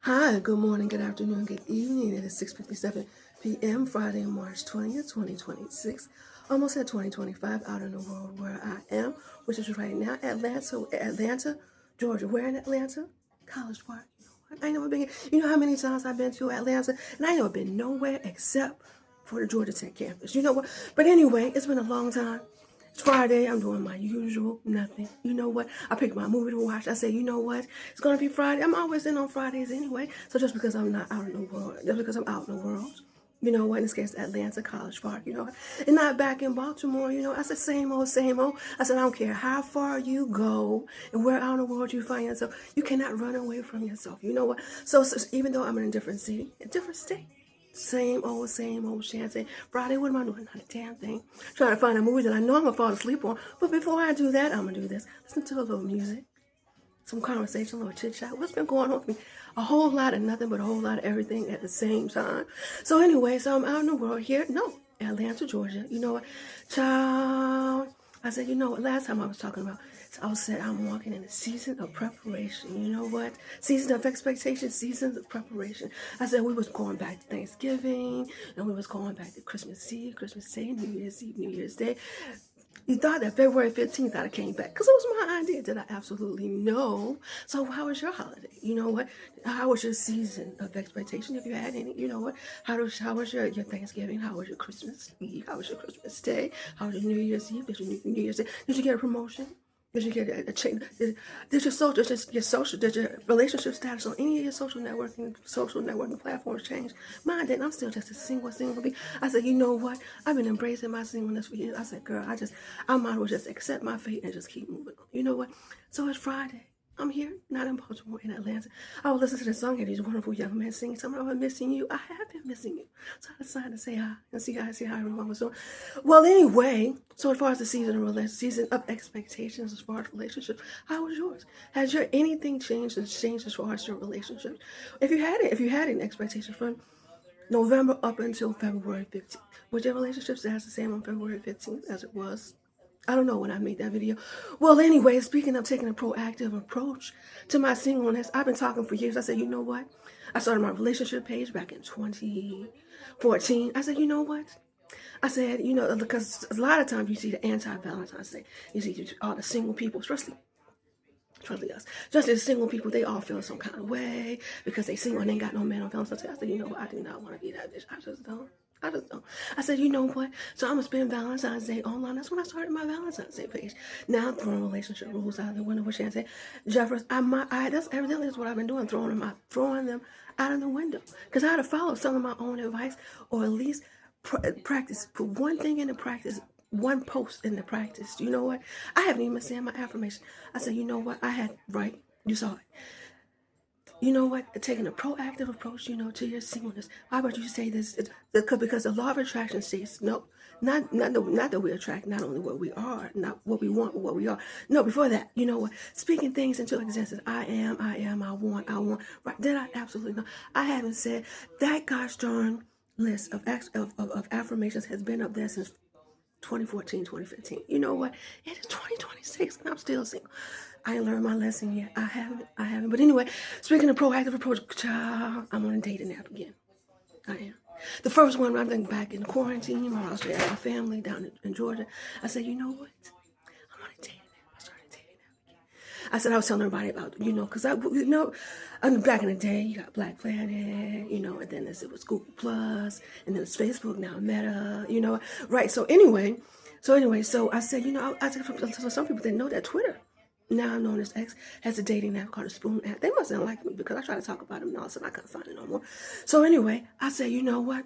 Hi, good morning, good afternoon, good evening. It is 6:57 p.m. Friday, March 20th, 2026. Almost at 2025 out in the world where I am, which is right now Atlanta, Georgia. Where in Atlanta? College Park. You know what? I ain't never been here. You know how many times I've been to Atlanta? And I ain't never been nowhere except for the Georgia Tech campus. You know what? But anyway, it's been a long time. It's Friday. I'm doing my usual nothing. You know what? I picked my movie to watch. I say, you know what? It's going to be Friday. I'm always in on Fridays anyway. So just because I'm not out in the world, just because I'm out in the world, you know what? In this case, Atlanta College Park, you know, and not back in Baltimore, you know. I said, same old, same old. I said, I don't care how far you go and where out in the world you find yourself, you cannot run away from yourself. You know what? So even though I'm in a different city, a different state, same old Shanty. Friday, what am I doing? Not a damn thing. Trying to find a movie that I know I'm going to fall asleep on. But before I do that, I'm going to do this. Listen to a little music, some conversation, a little chit chat. What's been going on with me? A whole lot of nothing, but a whole lot of everything at the same time. So anyway, so I'm out in the world here. No, Atlanta, Georgia. You know what? Child. I said, you know what? Last time I was talking about, I said I'm walking in a season of preparation. You know what? Season of expectation, seasons of preparation. I said we was going back to Thanksgiving, and we was going back to Christmas Eve, Christmas Day, New Year's Eve, New Year's Day. You thought that February 15th I'd have came back because it was my idea. Did I absolutely know? So how was your holiday? You know what? How was your season of expectation? If you had any, you know what? How was your Thanksgiving? How was your Christmas Eve? How was your Christmas Day? How was your New Year's Eve? Did your New Year's Day? Did you get a promotion? Did you get a change? Did your relationship status on any of your social networking platforms change? Mine didn't. I'm still just a single bee. I said, you know what? I've been embracing my singleness for years. I said, girl, I might as well just accept my fate and just keep moving on. You know what? So it's Friday. I'm here, not in Baltimore, in Atlanta. I was listening to the song and these wonderful young men singing something about missing you. I have been missing you. So I decided to say hi and see how everyone was doing. Well, anyway, so as far as the season of expectations, as far as relationships, how was yours? Has your anything changed as far as your relationships? If you had an expectation from November up until February 15th, was your relationship status the same on February 15th as it was? I don't know when I made that video. Well, anyway, speaking of taking a proactive approach to my singleness, I've been talking for years. I said, you know what? I started my relationship page back in 2014. I said, you know what? I said, you know, because a lot of times you see the anti-Valentine's Day. You see all the single people, especially us. Just as single people, they all feel some kind of way because they single and ain't got no man on Valentine's Day. I said, you know what? I do not want to be that bitch. I just don't. I said, you know what? So I'm going to spend Valentine's Day online. That's when I started my Valentine's Day page. Now I'm throwing relationship rules out the window. What should I say? Jeffers, that's evidently is what I've been doing, throwing them out of the window. Because I had to follow some of my own advice or at least practice, put one thing into practice, one post into practice. You know what? I haven't even been saying my affirmation. I said, you know what? You saw it. You know what? Taking a proactive approach, you know, to your singleness. Why about you say this? Because the law of attraction says no, not that we attract not only what we are, not what we want, but what we are. No, before that, you know what? Speaking things into existence. I am. I want. Right? Did I absolutely know? I haven't said that gosh darn list of affirmations has been up there since 2014, 2015. You know what? It is 2026 and I'm still single. I ain't learned my lesson yet. I haven't. But anyway, speaking of proactive approach, child, I'm on a dating app again. I am. The first one, I think back in quarantine, I was with my family down in Georgia. I said, you know what? I'm on a dating app. I started dating app again. I said, I was telling everybody about, you know, because back in the day, you got Black Planet, you know, and then it was Google Plus, and then it's Facebook, now Meta, you know, right? So anyway, so I said, you know, I said for some people didn't know that Twitter, now known as X, has a dating app called a Spoon app. They mustn't like me because I tried to talk about them and all of a sudden I couldn't find it no more. So anyway, I said, you know what?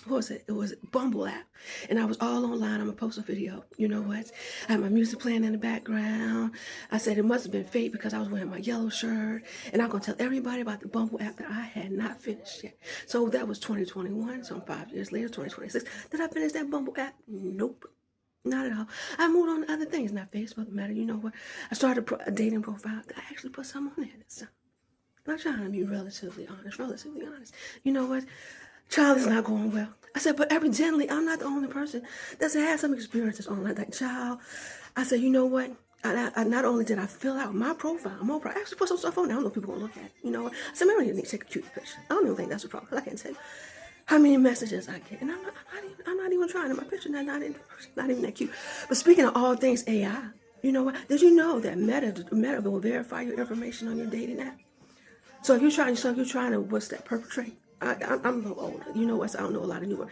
What was it? It was Bumble app. And I was all online. I'm going to post a video. You know what? I had my music playing in the background. I said it must have been fate because I was wearing my yellow shirt. And I'm going to tell everybody about the Bumble app that I had not finished yet. So that was 2021. So 5 years later, 2026. Did I finish that Bumble app? Nope. Not at all. I moved on to other things, not Facebook, Matter. You know what? I started a dating profile. I actually put some on there this time. I'm trying to be relatively honest. You know what? Child is not going well. I said, but evidently, I'm not the only person that's had some experiences online. Like, child, I said, you know what? I not only did I fill out my profile, I actually put some stuff on there. I don't know if people gonna look at it. You know what? I said, maybe I need to take a cute picture. I don't even think that's a problem. I can't tell you how many messages I get, and I'm not even trying. My picture not even that cute. But speaking of all things AI, you know what? Did you know that Meta will verify your information on your dating app? So if you're trying to what's that, perpetrate? I'm a little older. You know what? So I don't know a lot of newer.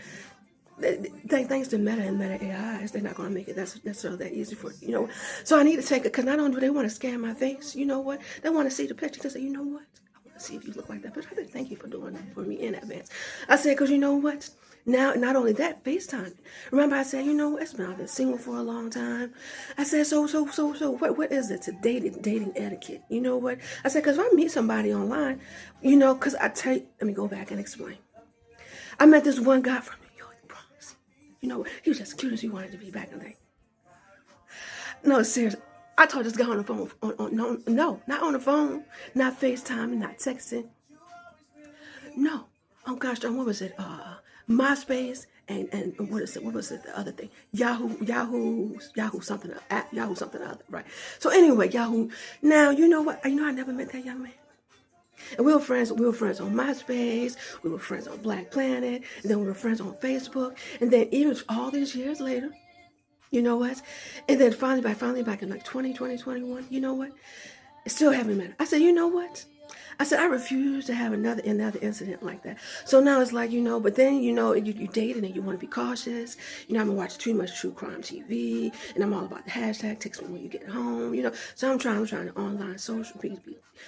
Thanks to Meta and Meta AIs, they're not going to make it that's necessarily that easy for you know. So I need to take it because not only do they want to scan my face, you know what? They want to see the picture to say, you know what? I want to see if you look like that picture. I said, thank you for doing that for me in advance. I said, because you know what? Now, not only that, FaceTime. Remember, I said, you know, I've been single for a long time. I said, so, what is it to dating etiquette? You know what? I said, because if I meet somebody online, you know, because I tell you, let me go back and explain. I met this one guy from New York, Bronx. You know, he was just as cute as he wanted to be back in the day. No, seriously. I told this guy on the phone, no, not on the phone, not FaceTime, not texting. No. Oh gosh, what was it? MySpace and what is it? What was it? The other thing? Yahoo something, Yahoo something other, right? So anyway, Yahoo. Now, you know what? You know I never met that young man. And we were friends on MySpace, we were friends on Black Planet, and then we were friends on Facebook, and then even all these years later, you know what? And then finally back in like 2021, you know what? Still haven't met him. I said, you know what? I said, I refuse to have another incident like that. So now it's like, you know, but then, you know, you dating and you want to be cautious. You know, I'm going to watch too much true crime TV, and I'm all about the hashtag, text me when you get home, you know. So I'm trying to online social be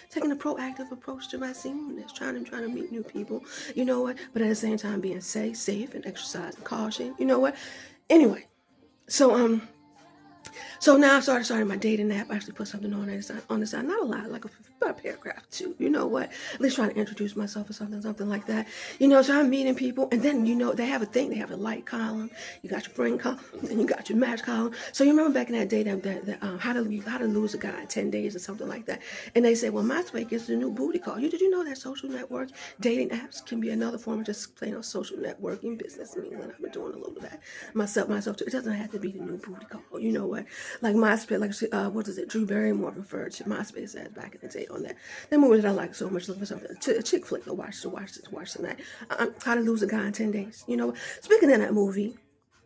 taking a proactive approach to my singleness, trying to meet new people, you know what? But at the same time, being safe and exercising caution, you know what? Anyway, so now I started my dating app. I actually put something on the side, not a lot, like a paragraph too. You know what? At least trying to introduce myself or something like that. You know, so I'm meeting people, and then you know they have a thing. They have a like column. You got your friend column, and you got your match column. So you remember back in that day that how to lose a guy in 10 days or something like that. And they say, well, MySpace is the new booty call. Did you know that social networks, dating apps can be another form of just plain on social networking, business mingling? I've been doing a little of that myself too. It doesn't have to be the new booty call. You know what? Like MySpace, what is it? Drew Barrymore referred to MySpace as back in the day on that movie that I like so much. Looking for something, a chick flick to watch tonight. How to Lose a Guy in 10 Days. You know, speaking of that movie,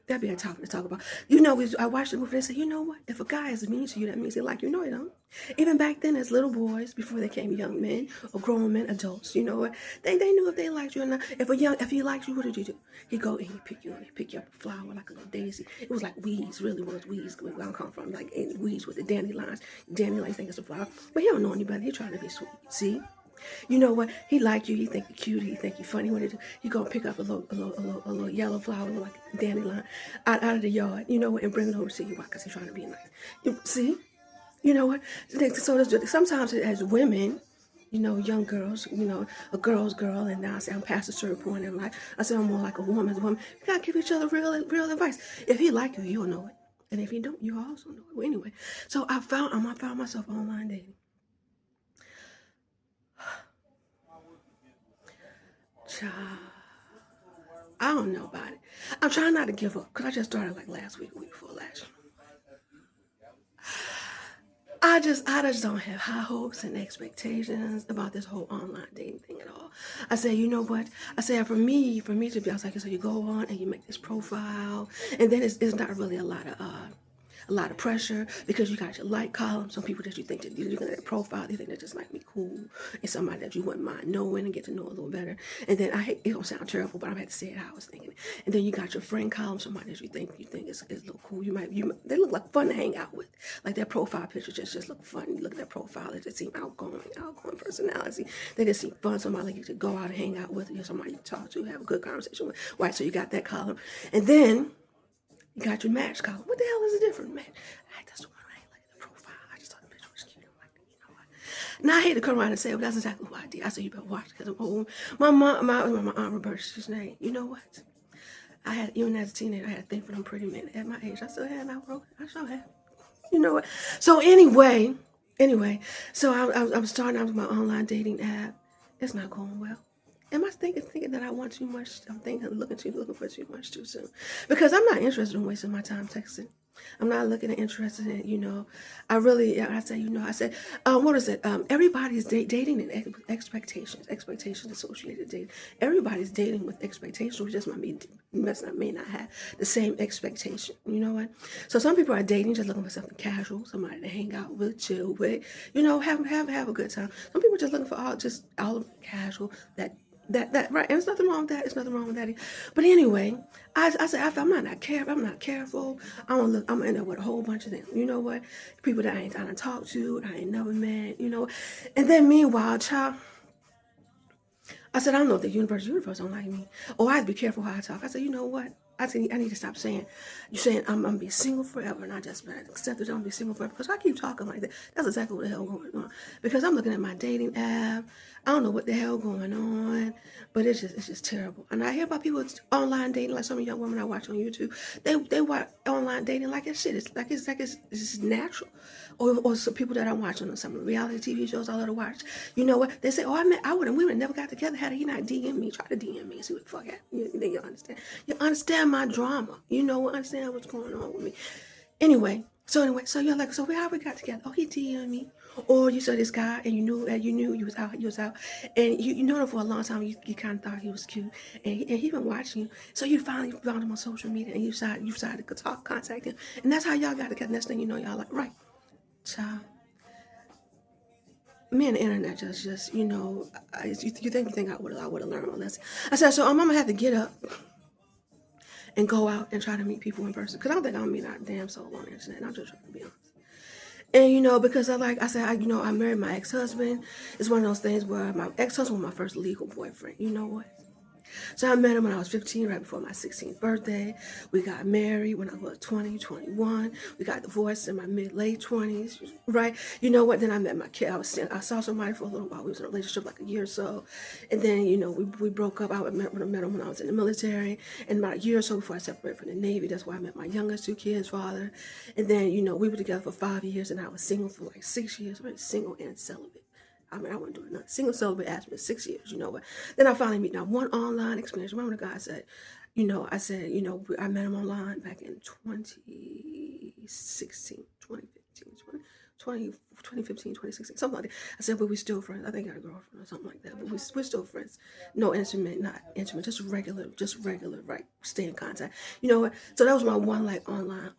that'd be a topic to talk about. You know, I watched the movie and said, you know what? If a guy is mean to you, that means they like you. No, they don't. Even back then, as little boys, before they became young men or grown men, adults, you know what? They knew if they liked you or not. If he liked you, what did you do? He'd go and he'd pick you up a flower like a little daisy. It was like weeds, really was weeds. Where I come from, like weeds with the dandelions. Dandelions think it's a flower, but he don't know any better. He trying to be sweet. See? You know what? He like you. He think you cute. He think you funny. He gonna pick up a little yellow flower like dandelion out of the yard. You know what? And bring it over to you. Why? Because he's trying to be nice. See? You know what? So sometimes as women, you know, young girls, you know, a girl's girl, and now I say I'm past a certain point in life. I say I'm more like a woman's woman. We gotta give each other real advice. If he like you, you'll know it, and if he don't, you also know it. Well, anyway, so I found myself online dating. Child, I don't know about it. I'm trying not to give up because I just started like last week, a week before last. I just don't have high hopes and expectations about this whole online dating thing at all. I say, you know what? I say for me to be, I was like, so you go on and you make this profile, and then it's not really a lot of pressure because you got your like column. Some people that you think that you're looking at their profile, they think that just might be cool, and somebody that you wouldn't mind knowing and get to know a little better. And then it don't sound terrible, but I'm had to say it how I was thinking. And then you got your friend column, somebody that you think is a little cool. They look like fun to hang out with. Like their profile pictures just look fun. You look at their profile, they just seem outgoing personality. They just seem fun. Somebody like you to go out and hang out with, or somebody you talk to, have a good conversation with. Right, so you got that column, and then you got your match column. What the hell is the difference, man? That's the one I ain't like the profile. I just thought the picture was cute. I'm like, you know what? Now I hate to come around and say, well, that's exactly what I did. I said, you better watch because I'm old. My Aunt Roberta's name. You know what? Even as a teenager, I had a thing for them pretty men at my age. I still had now, bro. I sure have. You know what? So anyway, so I'm starting out with my online dating app. It's not going well. Am I thinking that I want too much? I'm looking for too much too soon. Because I'm not interested in wasting my time texting. I'm not looking at interested in, I really, I say, I said, what is it? Everybody's dating and expectations associated dating. Everybody's dating with expectations, which just may not have the same expectation. You know what? So some people are dating just looking for something casual, somebody to hang out with, chill with, have a good time. Some people are just looking for all casual, that right, and there's nothing wrong with that. There's nothing wrong with that. But anyway, I said if I'm not careful, I'm gonna end up with a whole bunch of them. You know what? People that I done talked to, I ain't never met. And then meanwhile, child, I said I don't know if the universe don't like me. Oh, I have to be careful how I talk. I said, you know what? I need to stop saying, you're saying I'm gonna be single forever, and I just accept that I'm gonna be single forever. Because I keep talking like that. That's exactly what the hell going on. Because I'm looking at my dating app. I don't know what the hell going on, but it's just terrible. And I hear about people online dating, like some young women I watch on YouTube. They watch online dating like it's shit. It's natural. Or some people that I'm watching on some reality TV shows I love to watch. You know what? They say, oh, we would never got together had he not DM me. Try to DM me, see what the fuck happened. You understand? You understand my drama. Understand what's going on with me. Anyway, so you're like, so how we got together? Oh, he DM'd me. Or you saw this guy and you knew he was out, and you know him for a long time. You kind of thought he was cute, and he been watching you. So you finally found him on social media, and you decided to contact him, and that's how y'all got together. Next thing you know, y'all like, right, child. Me and the internet just you think I would have learned a lesson. I said, so I'm gonna have to get up and go out and try to meet people in person, because I don't think I'm meeting our damn soul on the internet. I'm just trying to be honest. And because I married my ex-husband. It's one of those things where my ex-husband was my first legal boyfriend. You know what? So I met him when I was 15, right before my 16th birthday. We got married when I was 20, 21. We got divorced in my late 20s, right? You know what? Then I met my kid. I saw somebody for a little while. We was in a relationship like a year or so. And then, we broke up. I met him when I was in the military. And about a year or so before I separated from the Navy, that's why I met my youngest two kids' father. And then, we were together for 5 years, and I was single for like 6 years. I was single and celibate. I wasn't doing nothing. Single celibate asked me 6 years, you know what? Then I finally meet now one online experience. Remember the guy said, I met him online back in 2016, 2015, 2016, something like that. I said, but we're still friends. I think I got a girlfriend or something like that. But we're still friends. No intimate, not intimate, just regular, right? Stay in contact. You know what? So that was my one like online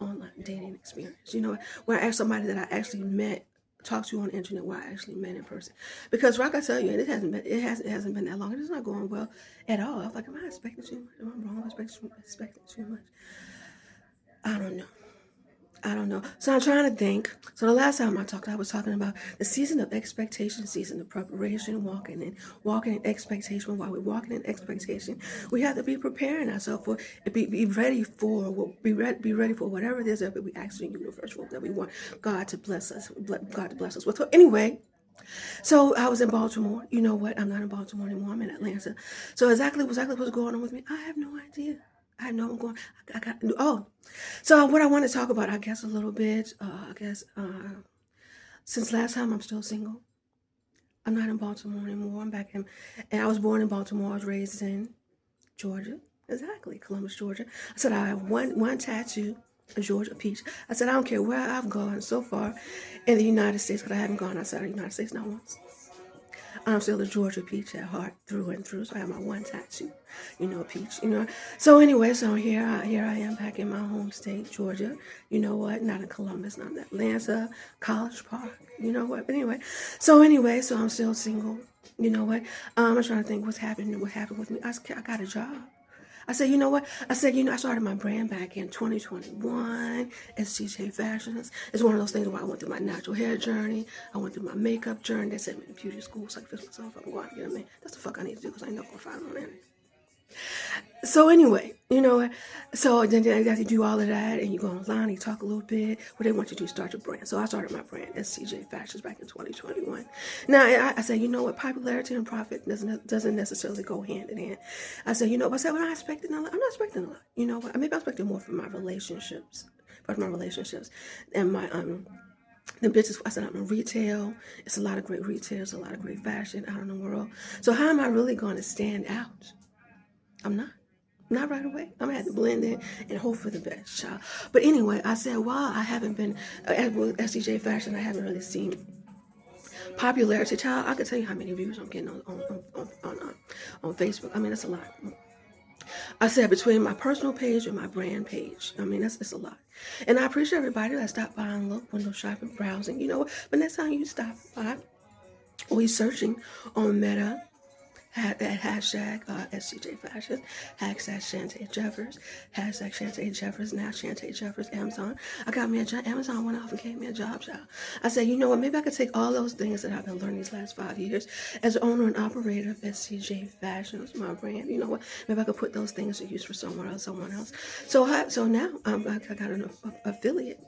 dating experience. You know what? Where I asked somebody that I actually talk to you on the internet while I actually met in person. Because like I tell you, it hasn't been that long. It's not going well at all. I was like, am I expecting too much? Am I wrong? Expecting too much? I don't know. So I'm trying to think. So the last time I was talking about the season of expectation, season of preparation, walking in expectation. While we're walking in expectation, we have to be preparing ourselves for, be ready for whatever it is that we actually universal that we want God to bless us with. So anyway. So I was in Baltimore. You know what? I'm not in Baltimore anymore. I'm in Atlanta. So exactly what's going on with me, I have no idea. I know I'm going. So what I want to talk about, I guess, a little bit. Since last time, I'm still single. I'm not in Baltimore anymore. I'm back in, and I was born in Baltimore. I was raised in Georgia. Exactly, Columbus, Georgia. I said I have one tattoo, a Georgia peach. I said I don't care where I've gone so far in the United States, because I haven't gone outside the United States not once. I'm still a Georgia peach at heart, through and through. So I have my one tattoo, peach, So anyway, so here I am back in my home state, Georgia. You know what? Not in Columbus, not in Atlanta, College Park. You know what? But anyway, so I'm still single. You know what? I'm trying to think what happened with me. I got a job. I said, you know what? I started my brand back in 2021 as CJ Fashions. It's one of those things where I went through my natural hair journey. I went through my makeup journey. They sent me to beauty school so I could fix myself up and go out and get a man. That's the fuck I need to do, because I ain't not going to find them on the internet. So anyway, so then you have to do all of that, and you go online and you talk a little bit. What they want you to do is start your brand. So I started my brand as CJ Fashions back in 2021. Now I said, you know what, popularity and profit doesn't necessarily go hand in hand. I said, well, I'm not expecting a lot. I'm not expecting a lot. You know what? Maybe I'm expecting more from my relationships, and my the business. I said I'm in retail. It's a lot of great retail. It's a lot of great fashion out in the world. So how am I really going to stand out? I'm not. Not right away. I'm gonna have to blend in and hope for the best, child. But anyway, I said, well, I haven't been with SCJ Fashion. I haven't really seen popularity, child. I could tell you how many views I'm getting on Facebook. I mean, that's a lot. I said between my personal page and my brand page. I mean, that's a lot. And I appreciate everybody that stopped by and look, window shopping, browsing. You know what? But next time you stop by or you're searching on Meta, hashtag SCJ Fashion, hashtag Shantae Jeffers, hashtag Shantae Jeffers, now Shantae Jeffers, Amazon. I got me a job. Amazon went off and gave me a job, child. I said, you know what, maybe I could take all those things that I've been learning these last 5 years as owner and operator of SCJ Fashion, it's my brand. You know what, maybe I could put those things to use for someone else. So now I got an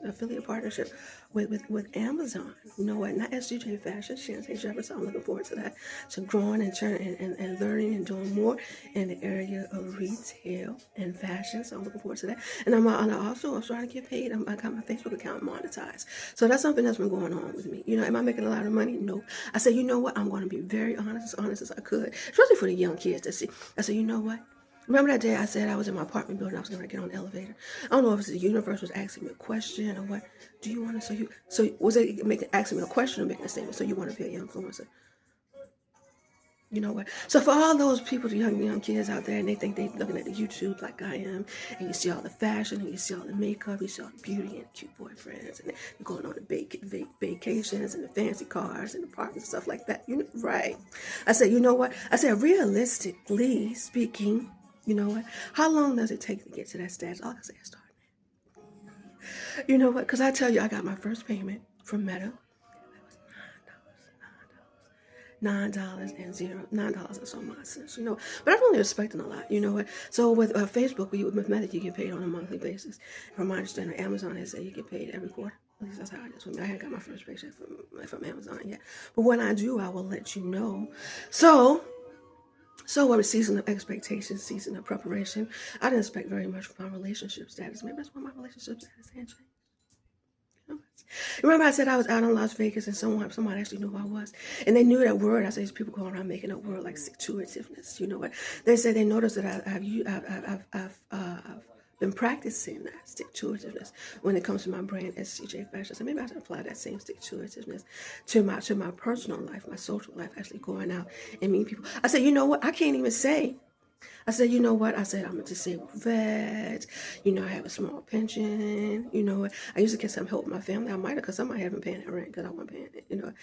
affiliate partnership with Amazon. You know what, not SCJ Fashion, Shantae Jeffers. So I'm looking forward to that, to growing and turning and learning and doing more in the area of retail and fashion. So I'm looking forward to that. And I'm starting to get paid. I got my Facebook account monetized. So that's something that's been going on with me. You know, am I making a lot of money? No. I said, you know what? I'm going to be very honest as I could, especially for the young kids to see. I said, you know what? Remember that day I said I was in my apartment building, I was going to get on the elevator. I don't know if it's the universe was asking me a question or what. Do you want to, so was it asking me a question or making a statement? So you want to be an influencer? You know what? So for all those people, the young kids out there, and they think they're looking at the YouTube like I am, and you see all the fashion, and you see all the makeup, you see all the beauty and cute boyfriends, and you're going on the vacations and the fancy cars and the apartments and stuff like that. You know, right? I said, you know what? I said, realistically speaking, you know what? How long does it take to get to that status? All I can say is start. You know what? Because I tell you, I got my first payment from Meta. $9 and so much cents, you know. But I'm only expecting a lot, you know what. So with Facebook, with Meta, you get paid on a monthly basis. From my understanding, Amazon has said you get paid every quarter. At least that's how it is with me. I haven't got my first paycheck from Amazon yet. But when I do, I will let you know. So what was season of expectation, season of preparation. I didn't expect very much from my relationship status. Maybe that's why my relationship status had changed. Remember I said I was out in Las Vegas and someone actually knew who I was. And they knew that word. I said these people go around making a word like situativeness. You know what? They said they noticed that I've been practicing that situativeness when it comes to my brand SCJ Fashion. So maybe I should apply that same situativeness to my personal life, my social life, actually going out and meeting people. I said, you know what? I can't even say. I said, you know what? I said, I'm a disabled vet. You know, I have a small pension. You know, I used to get some help with my family. I might have, because somebody haven't paying that rent because I wasn't paying it, you know.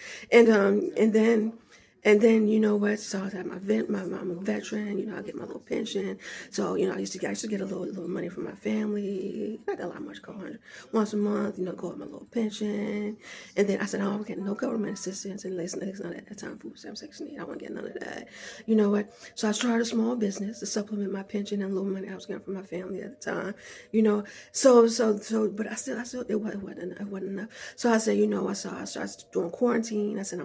And then, you know what? So I have I'm a veteran. You know, I get my little pension. So, you know, I used to get a little money from my family. Not that much, $100 once a month. You know, go with my little pension. And then I said, I was getting no government assistance, and it's not at that time food stamp Section 8. I wasn't getting none of that. You know what? So I started a small business to supplement my pension and little money I was getting from my family at the time. You know, but I still it wasn't enough. So I said, you know, I started doing quarantine. I said I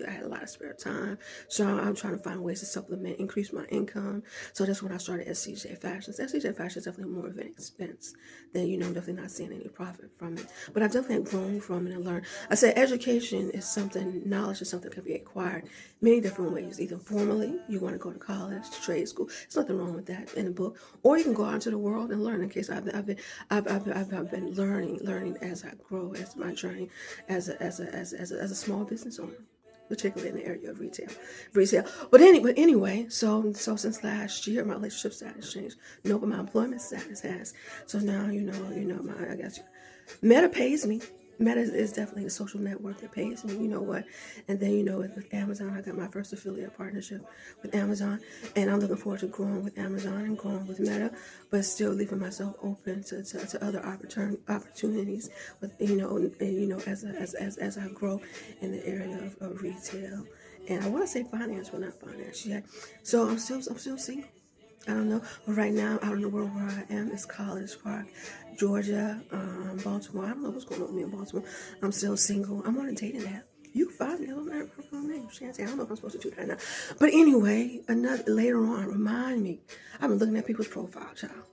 had a lot of spare time, so I'm trying to find ways to supplement, increase my income. So that's when I started SCJ Fashions. SCJ Fashion is definitely more of an expense than, you know, definitely not seeing any profit from it. But I definitely have grown from it and learned. I said education is something, knowledge is something that can be acquired many different ways. Either formally, you want to go to college, to trade school. There's nothing wrong with that in a book, or you can go out into the world and learn. In case I've been learning as I grow, as my journey as a small business owner, particularly in the area of retail. But anyway, so since last year, my relationship status changed. No, but my employment status has. So now, I guess Meta pays me. Meta is definitely the social network that pays me. You know what? And then, you know, with Amazon, I got my first affiliate partnership with Amazon, and I'm looking forward to growing with Amazon and growing with Meta, but still leaving myself open to other opportunities with, as I grow in the area of retail. And I want to say finance, but not finance yet. So I'm still single. I don't know, but right now out in the world where I am is College Park, Georgia, Baltimore. I don't know what's going on with me in Baltimore. I'm still single. I'm on a dating app. You can find me. My name, Shantae. I don't know if I'm supposed to do that now. But anyway, later on, remind me. I've been looking at people's profile, child.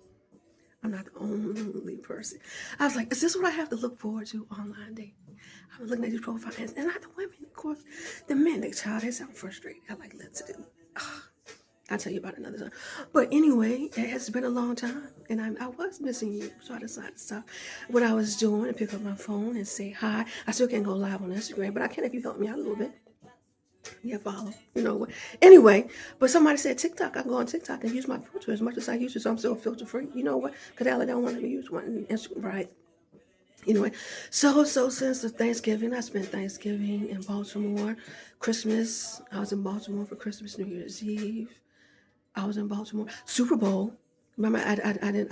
I'm not the only person. I was like, is this what I have to look forward to online dating? I've been looking at these profiles, and not the women, of course. The men, they sound frustrated. I like, let's do. I'll tell you about it another time. But anyway, it has been a long time, and I was missing you, so I decided to stop what I was doing and pick up my phone and say hi. I still can't go live on Instagram, but I can if you help me out a little bit. Yeah, follow. You know what? Anyway, but somebody said TikTok. I can go on TikTok and use my filter as much as I use it, so I'm still filter free. You know what? Because I don't want to use one Instagram, right? Anyway, so since the Thanksgiving, I spent Thanksgiving in Baltimore. Christmas, I was in Baltimore for Christmas, New Year's Eve. I was in Baltimore. Super Bowl. Remember, I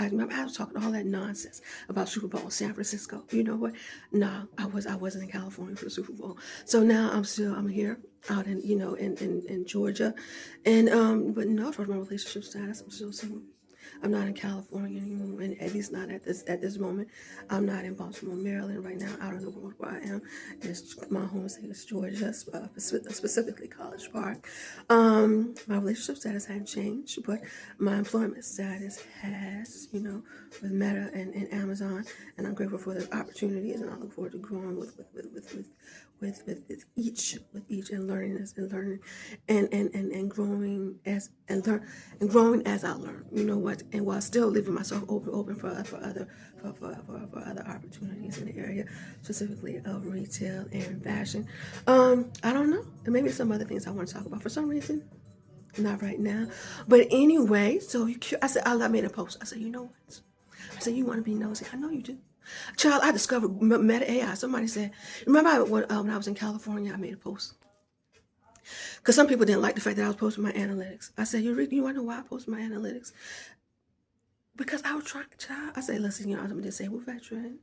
remember I was talking all that nonsense about Super Bowl, San Francisco. You know what? No, I wasn't in California for the Super Bowl. So now I'm here out in, in Georgia. And, but no, for my relationship status, I'm still single. I'm not in California anymore, and at least not at this moment. I'm not in Baltimore, Maryland right now, out in the world where I am. My home state is Georgia, specifically College Park. My relationship status hasn't changed, but my employment status has, with Meta and Amazon, and I'm grateful for the opportunities, and I look forward to growing with each and learning and growing as I learn. You know what? And while still leaving myself open for other opportunities in the area, specifically of retail and fashion. I don't know. And maybe some other things I want to talk about for some reason. Not right now. But anyway, so I made a post. I said, you know what? I said, you want to be nosy? I know you do. Child, I discovered Meta AI. Somebody said, remember when I was in California, I made a post. Because some people didn't like the fact that I was posting my analytics. I said, you want to know why I posted my analytics? Because I was trying, child. I said, listen, I'm a disabled veteran.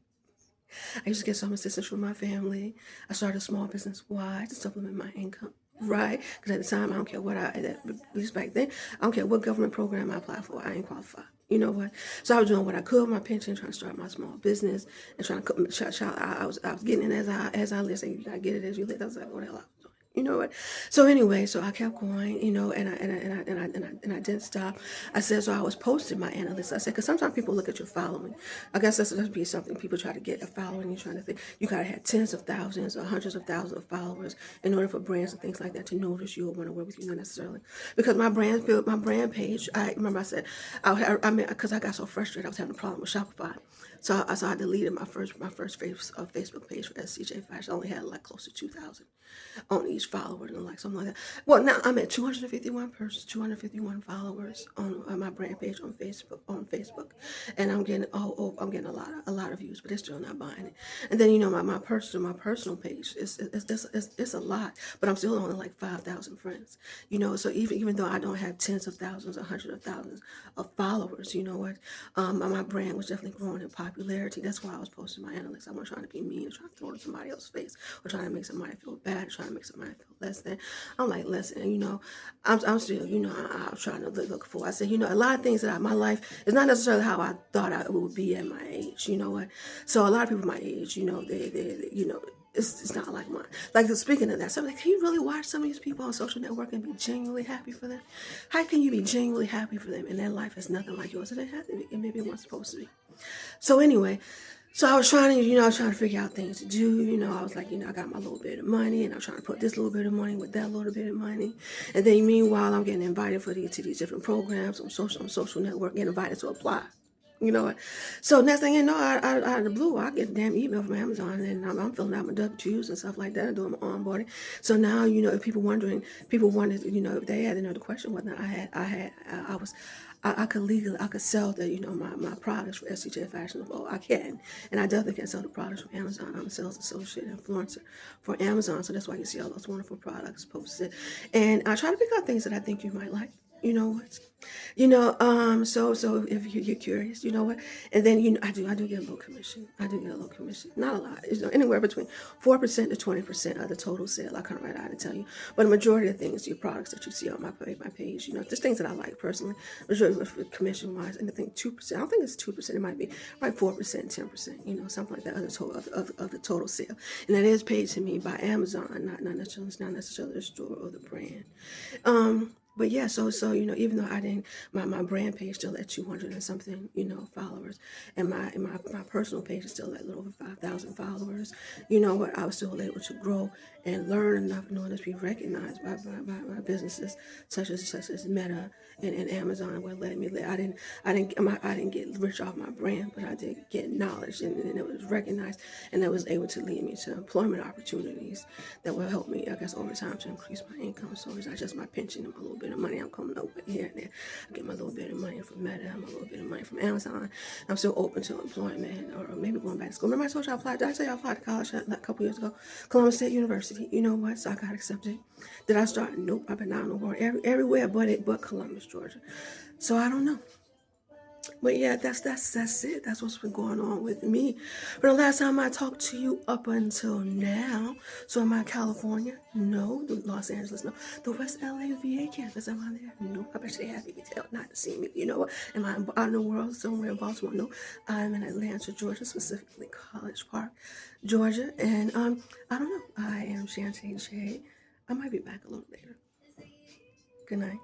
I used to get some assistance from my family. I started a small business. Why? To supplement my income. Right? Because at the time, I don't care what at least back then, I don't care what government program I applied for. I ain't qualified. You know what? So I was doing what I could with my pension, trying to start my small business, and trying to. I was getting in as I listen. You gotta get it as you live. That's like what the hell I was doing. You know what? So anyway, so I kept going, and I didn't stop. I said, so I was posting my analysts. I said, because sometimes people look at your following. I guess that's be something people try to get a following. You're trying to think you gotta have tens of thousands or hundreds of thousands of followers in order for brands and things like that to notice you or want to work with you, not necessarily. Because my brand page. I remember I said, because I got so frustrated, I was having a problem with Shopify. So I deleted my first Facebook page for SCJ Fashion. I only had like close to 2,000 on each follower and like something like that. Well, now I'm at 251 followers on my brand page on Facebook, and I'm getting a lot of views, but they're still not buying it. And then my personal page it's a lot, but I'm still only like 5,000 friends. So even though I don't have tens of thousands or hundreds of thousands of followers, you know what? My brand was definitely growing in popularity. That's why I was posting my analytics. I wasn't trying to be mean or trying to throw it in somebody else's face or trying to make somebody feel bad or trying to make somebody feel less than. I'm like, listen, I'm still, I'm trying to look for. I said, a lot of things that my life is not necessarily how I thought it would be at my age. You know what? So a lot of people my age, they it's not like mine. Like, speaking of that, can you really watch some of these people on social network and be genuinely happy for them? How can you be genuinely happy for them and their life is nothing like yours? And it has to be, and maybe it wasn't supposed to be. So anyway, so I was trying to figure out things to do. I was like, I got my little bit of money, and I'm trying to put this little bit of money with that little bit of money. And then meanwhile, I'm getting invited to these different programs on social network, getting invited to apply. You know what? So next thing you know, out of the blue, I get a damn email from Amazon, and I'm filling out my W-2s and stuff like that, and doing my onboarding. So now, if people wanted, if they had another question whether I could sell my products for SCJ Fashion. Well, I can, and I definitely can sell the products from Amazon. I'm a sales associate influencer for Amazon, so that's why you see all those wonderful products posted. And I try to pick out things that I think you might like. You know what? So if you're curious, you know what? And then I do get a little commission. Not a lot. Anywhere between 4% to 20% of the total sale. I can't write out and tell you, but a majority of things, your products that you see on my page, just things that I like personally. Majority of commission wise, and I think 2%. I don't think it's 2%. It might be like 4%, 10%. Something like that of the total sale, and that is paid to me by Amazon, not necessarily the store or the brand. But yeah, so even though I didn't, my brand page still at 200 and something, followers, and my personal page is still at a little over 5,000 followers. You know what? I was still able to grow and learn enough in order to be recognized by businesses such as Meta and Amazon. Were letting me live. I didn't get rich off my brand, but I did get knowledge, and it was recognized, and that was able to lead me to employment opportunities that will help me, I guess, over time to increase my income. So it's not just my pension and my little bit of money I'm coming up with here and there. I get my little bit of money from Meta, my little bit of money from Amazon. I'm still open to employment, or maybe going back to school. Remember I told you did I tell you I applied to college a couple years ago? Columbus State University. You know what? So I got accepted. Did I start? Nope. I've been out in the world everywhere but Columbus, Georgia. So I don't know. But yeah, that's it. That's what's been going on with me. But the last time I talked to you up until now, so am I California? No. The Los Angeles? No. The West LA VA campus? Am I there? No. I bet you they happy to tell not to see me. You know what? Am I out in the world somewhere in Baltimore? No. I'm in Atlanta, Georgia, specifically College Park, Georgia. And I don't know. I am Shantae J. I might be back a little later. Good night.